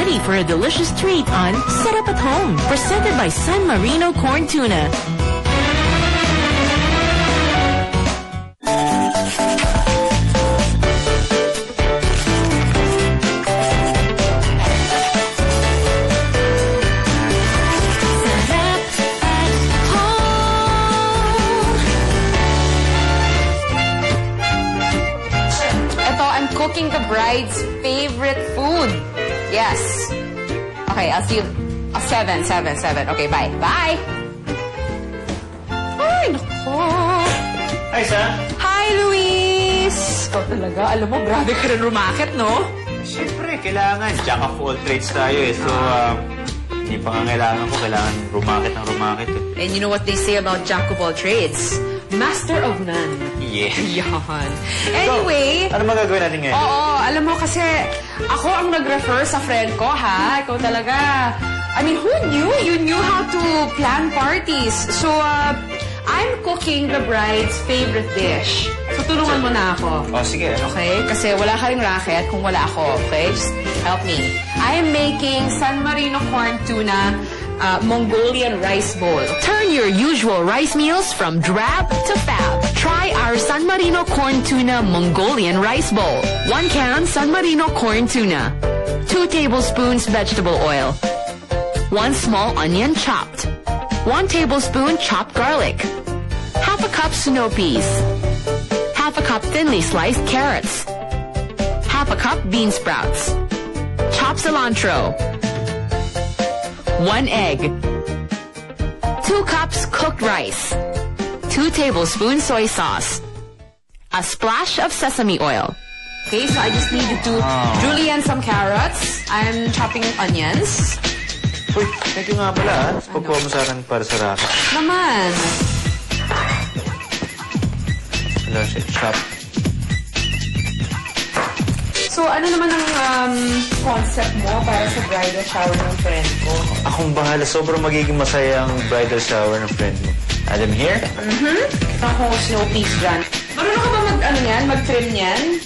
ready for a delicious treat on Set Up at Home, presented by San Marino Corn Tuna. Cooking the bride's favorite food. Yes. Okay, I'll see you. 7. Okay, bye. Bye! Ay, nako. Hi, Sa. Hi, Luis! Ikaw talaga, alam mo, grabe ka rin rumakit, no? Siyempre, kailangan. Jack of all trades tayo eh. So, hindi pa nga kailangan rumakit eh. And you know what they say about Jack of all trades? Master of none. Yeah. Yan. Anyway. So, ano magagawin natin ngayon? Oo, alam mo kasi ako ang nag-refer sa friend ko, ha? Ikaw talaga. I mean, who knew? You knew how to plan parties. So, I'm cooking the bride's favorite dish. So, tulungan mo na ako. Oh, sige. Okay? Kasi wala ka ring racket kung wala ako. Okay? Just help me. I am making San Marino Corn Tuna Mongolian rice bowl. Turn your usual rice meals from drab to fab. Try our San Marino Corn Tuna Mongolian rice bowl. 1 can San Marino Corn Tuna. 2 tablespoons vegetable oil. 1 small onion chopped. 1 tablespoon chopped garlic. Half a cup snow peas. Half a cup thinly sliced carrots. Half a cup bean sprouts. Chopped cilantro. 1 egg. 2 cups cooked rice. 2 tablespoons soy sauce. A splash of sesame oil. Okay, so I just need to julienne some carrots. I'm chopping onions. Uy, thank you nga pala. Pagkuha mo sa akin para sa racket. Naman. Wala siya, chop. So, ano naman ang concept mo para sa bridal shower ng friend ko? Akong bahala. Sobrang magiging masaya ang bridal shower ng friend mo. Adam here? Ito akong snow peas dyan. Marunong ka ba mag-trim yan?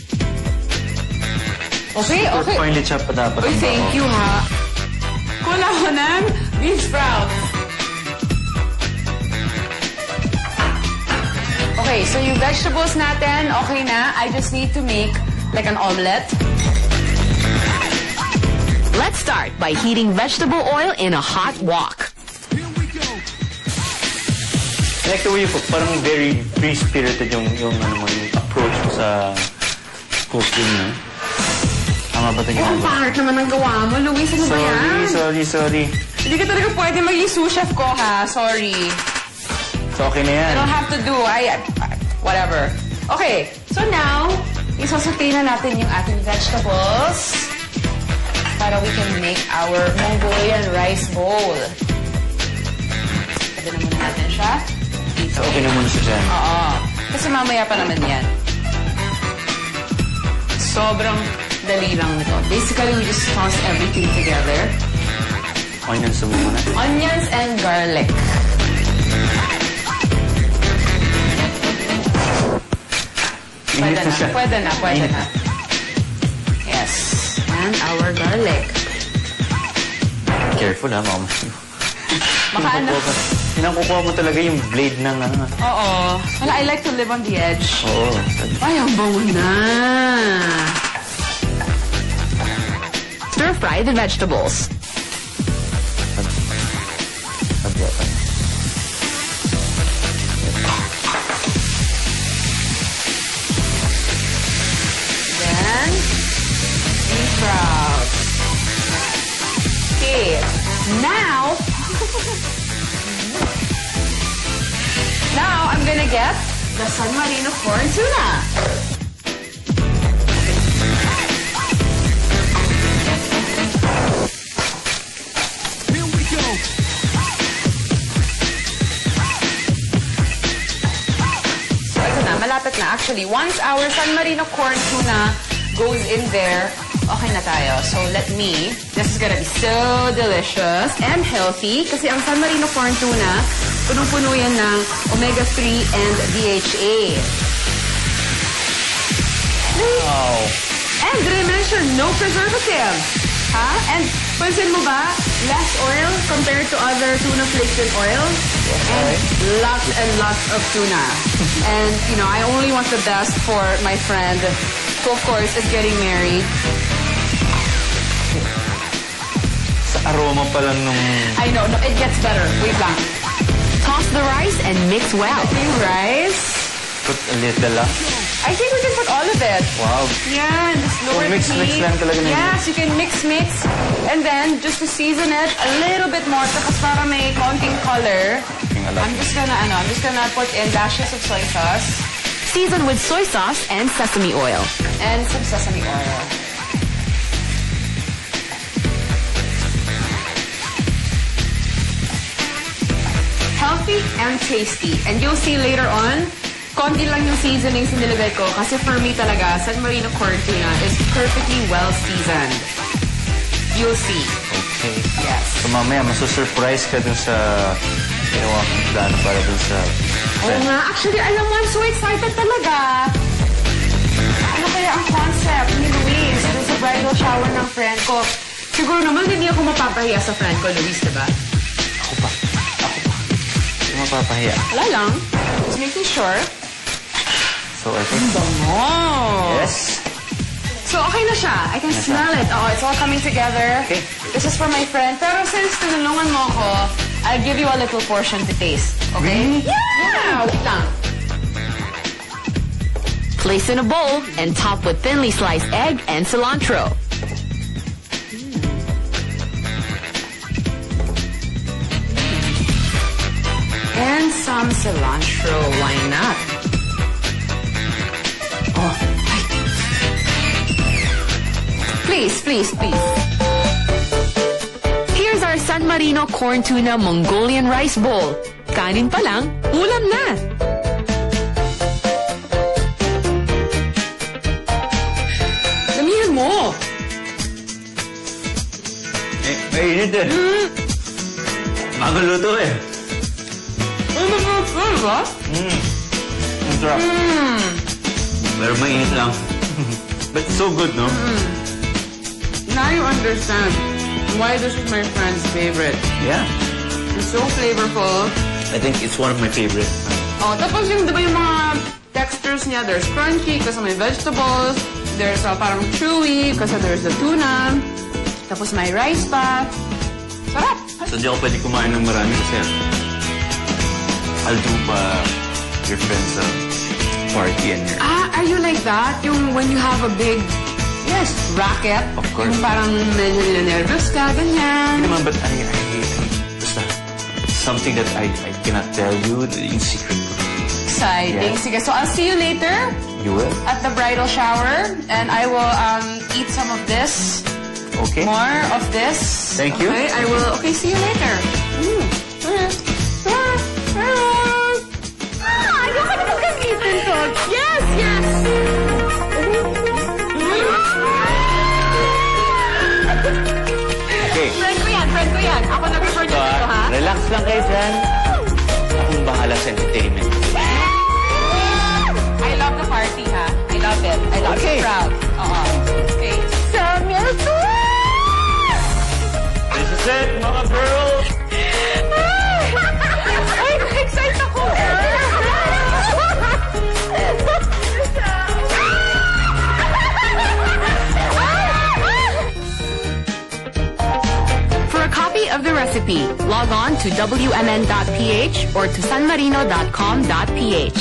Okay. Super finely chop pa dapat. Uy, thank you, ha. Kula ko ng bean sprouts. Okay, so yung vegetables natin, okay na. I just need to make like an omelette. Let's start by heating vegetable oil in a hot wok. I like the way you cook. Parang very free-spirited yung approach mo sa cooking, no? Tama ba ito Oh, ang pangit naman ang gawa mo, Luis. Ano ba yan? Sorry. Hindi ka talaga pwede maging sous chef ko, ha? Sorry. So, okay na yan. I don't have to do. Whatever. Okay, so now, isasutay na natin yung ating vegetables para we can make our Mongolian rice bowl. Pwede na muna natin siya. Dito. Okay na muna siya dyan. Oo. Kasi mamaya pa naman yan. Sobrang dali lang nito. Basically, we just toss everything together. Onions muna. Onions and garlic. Pwede na. Yes. And our garlic. Careful, ha, mama. Baka ano? Pinakukuha mo talaga yung blade ng ano. Oo. Well, I like to live on the edge. Oo. Ay, ang bango na. Stir fry the vegetables. Then, bean sprouts. Okay. Now I'm gonna get the San Marino Corn Tuna. Here we go. So, ito na. Malapit na. Actually, once our San Marino Corn Tuna goes in there, okay na tayo. So, this is gonna be so delicious and healthy kasi ang San Marino Corn Tuna, punong-puno yan ng omega-3 and DHA. Wow. And did I mention no preservatives? Huh? And Pansin mo ba? Less oil compared to other tuna flakes in oil. And lots of tuna. And, you know, I only want the best for my friend, who of course is getting married. Sa aroma pa lang nung... I know, no, it gets better. Wait lang. Toss the rice and mix well. Yung rice. Put a little lang. I think we can put all of it. Wow. Yeah, and just lower the mix heat. lang talaga na yun. Yes, you can mix. And then, just to season it a little bit more, tapos para may konting color, I'm just gonna put in dashes of soy sauce. Season with soy sauce and sesame oil. And some sesame oil. Healthy and tasty. And you'll see later on, konti lang yung seasonings nilagay ko kasi for me talaga, San Marino corn tuna is perfectly well seasoned. You'll see. Okay. Yes. So mamaya, masusurprise ka dun sa ginawa kong plano para dun sa... Oo nga. Actually, alam mo, I'm so excited talaga. Ano kaya ang concept ni Luis dun sa bridal shower ng friend ko? Siguro naman hindi ako mapapahiya sa friend ko, Luis, diba? Ako pa. Hindi mapapahiya. Wala lang. Just making sure. So I think... Oh! Yes. So, okay na siya. I can smell it. Oh, it's all coming together. Okay. This is for my friend. Pero since tinulungan mo ako, I'll give you a little portion to taste. Okay? Yeah! Wait lang. Place in a bowl and top with thinly sliced egg and cilantro. And some cilantro. Why not? Oh, ay. Please. Here's our San Marino corn tuna Mongolian rice bowl. Kanin pa lang, ulam na. Damihan mo. Mainit eh. Magaluto eh. Ano ba? Ang sarap. Pero mainit lang. But it's so good, no? Now you understand why this is my friend's favorite. Yeah. It's so flavorful. I think it's one of my favorite. Oh, tapos yung, diba yung mga textures niya, there's crunchy kasi may vegetables, there's parang chewy kasi there's the tuna, tapos may rice pa. Sarap! So di ako pwede kumain ng marami kasi I'll do pa your friend's party and your... Are you like that? Yung when you have a big, racket? Of course. Yung parang medyo nervous ka, ganyan. Hindi naman, but I basta, something that I cannot tell you in secret. Exciting. Yes. Sige, so I'll see you later You will? at the bridal shower and I will eat some of this. Okay. More of this. Thank you. Okay, I will. Okay, see you later. Ayoko na magkasitin to. Yes! Okay. Friend ko yan. Ako nag-refer So, dito, ha? relax lang kayo dyan. Akong bahala sa entertainment. I love the party, ha? I love it. I love Okay. the crowd. Okay. Samuel, This is it, mga girls! ay, excited ako. For a copy of the recipe, log on to wmn.ph or to sanmarino.com.ph.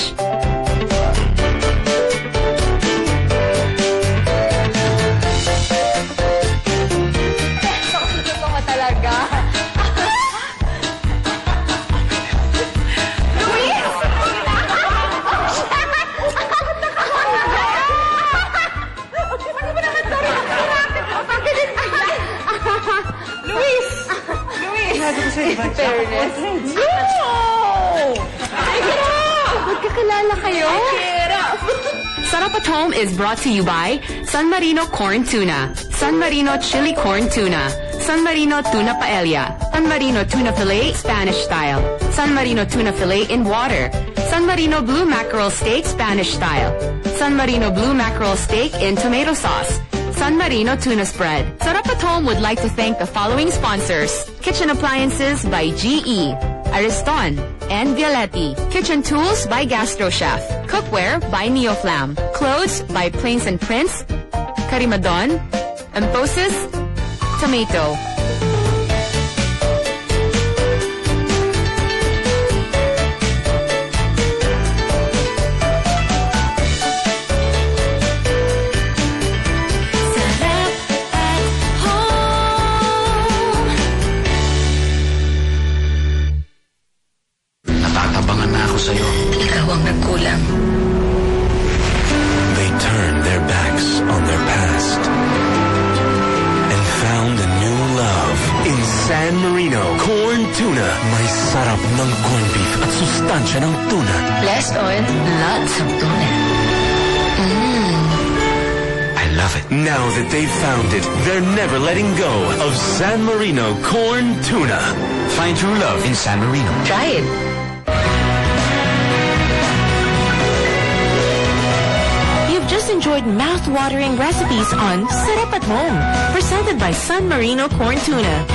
Sarap at Home is brought to you by San Marino Corn Tuna, San Marino Chili Corn Tuna, San Marino Tuna Paella, San Marino Tuna Fillet Spanish Style, San Marino Tuna Fillet in Water, San Marino Blue Mackerel Steak Spanish Style, San Marino Blue Mackerel Steak in Tomato Sauce, San Marino Tuna Spread. Sarap at Home would like to thank the following sponsors. Kitchen Appliances by GE, Ariston, and Violetti. Kitchen Tools by Gastro Chef. Cookware by Neoflam. Clothes by Plains and Prince, Karimadon, Emphasis, Tomato. Natatabangan na ako sa'yo. Ikaw ang nagkulang. They turned their backs on their past and found a new love in San Marino Corn Tuna. May sarap ng corned beef at sustansya ng tuna. Less oil, lots of tuna. I love it. Now that they've found it, they're never letting go of San Marino Corn Tuna. Find true love in San Marino. Try it. You've just enjoyed mouth-watering recipes on Sarap at Home, presented by San Marino Corn Tuna.